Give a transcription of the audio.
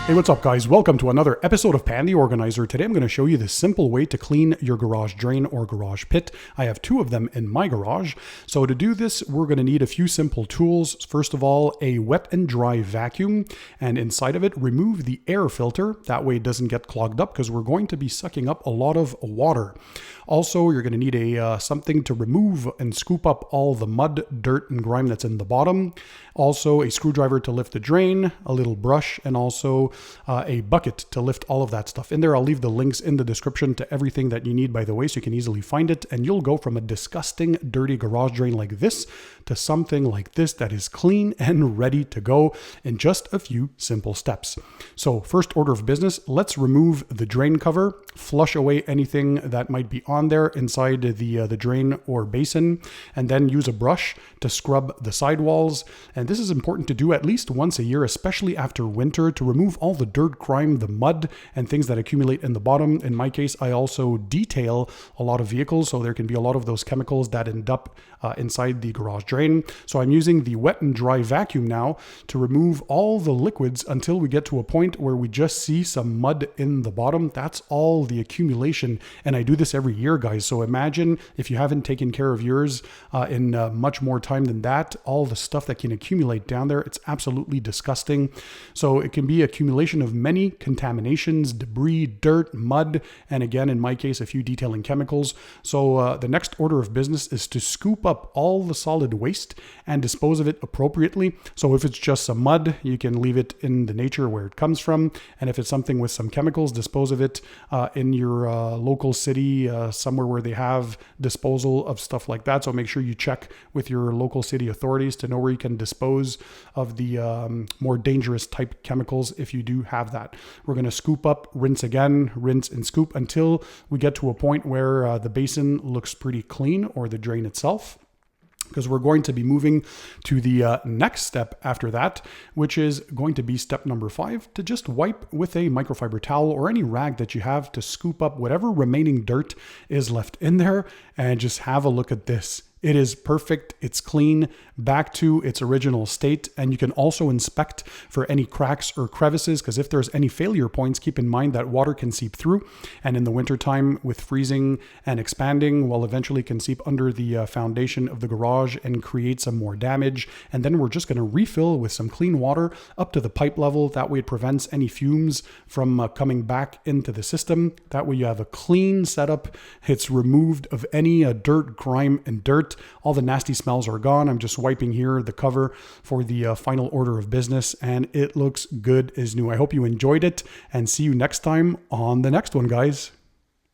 Hey, what's up guys? Welcome to another episode of Pan the Organizer. Today I'm going to show you the simple way to clean your garage drain or garage pit. I have two of them in my garage. So to do this, we're going to need a few simple tools. First of all, a wet and dry vacuum, and inside of it, remove the air filter. That way it doesn't get clogged up because we're going to be sucking up a lot of water. Also, you're going to need a something to remove and scoop up all the mud, dirt, and grime that's in the bottom. Also, a screwdriver to lift the drain, a little brush, and also a bucket to lift all of that stuff in there. I'll leave the links in the description to everything that you need, by the way, so you can easily find it. And you'll go from a disgusting, dirty garage drain like this to something like this that is clean and ready to go in just a few simple steps. So first order of business, let's remove the drain cover, flush away anything that might be on there inside the drain or basin, and then use a brush to scrub the sidewalls. And this is important to do at least once a year, especially after winter, to remove all the dirt, grime, the mud, and things that accumulate in the bottom. In my case, I also detail a lot of vehicles, so there can be a lot of those chemicals that end up inside the garage drain. So I'm using the wet and dry vacuum now to remove all the liquids until we get to a point where we just see some mud in the bottom. That's all the accumulation, and I do this every year, guys. So imagine if you haven't taken care of yours in much more time than that, all the stuff that can accumulate down there. It's absolutely disgusting. So it can be accumulation of many contaminations, debris, dirt, mud, and again, in my case, a few detailing chemicals. So the next order of business is to scoop up all the solid waste and dispose of it appropriately. So if it's just some mud, you can leave it in the nature where it comes from. And if it's something with some chemicals, dispose of it in your local city, somewhere where they have disposal of stuff like that. So make sure you check with your local city authorities to know where you can dispose of the more dangerous type chemicals if you do have that. We're going to scoop up, rinse again, rinse and scoop until we get to a point where the basin looks pretty clean, or the drain itself, because we're going to be moving to the next step after that, which is going to be step number 5, to just wipe with a microfiber towel or any rag that you have to scoop up whatever remaining dirt is left in there, and just have a look at this. It is perfect. It's clean, back to its original state. And you can also inspect for any cracks or crevices, because if there's any failure points, keep in mind that water can seep through. And in the wintertime with freezing and expanding, well, eventually can seep under the foundation of the garage and create some more damage. And then we're just going to refill with some clean water up to the pipe level. That way it prevents any fumes from coming back into the system. That way you have a clean setup. It's removed of any dirt, grime, and dirt. All the nasty smells are gone. I'm just wiping here the cover for the final order of business, and it looks good as new. I hope you enjoyed it, and see you next time on the next one, guys.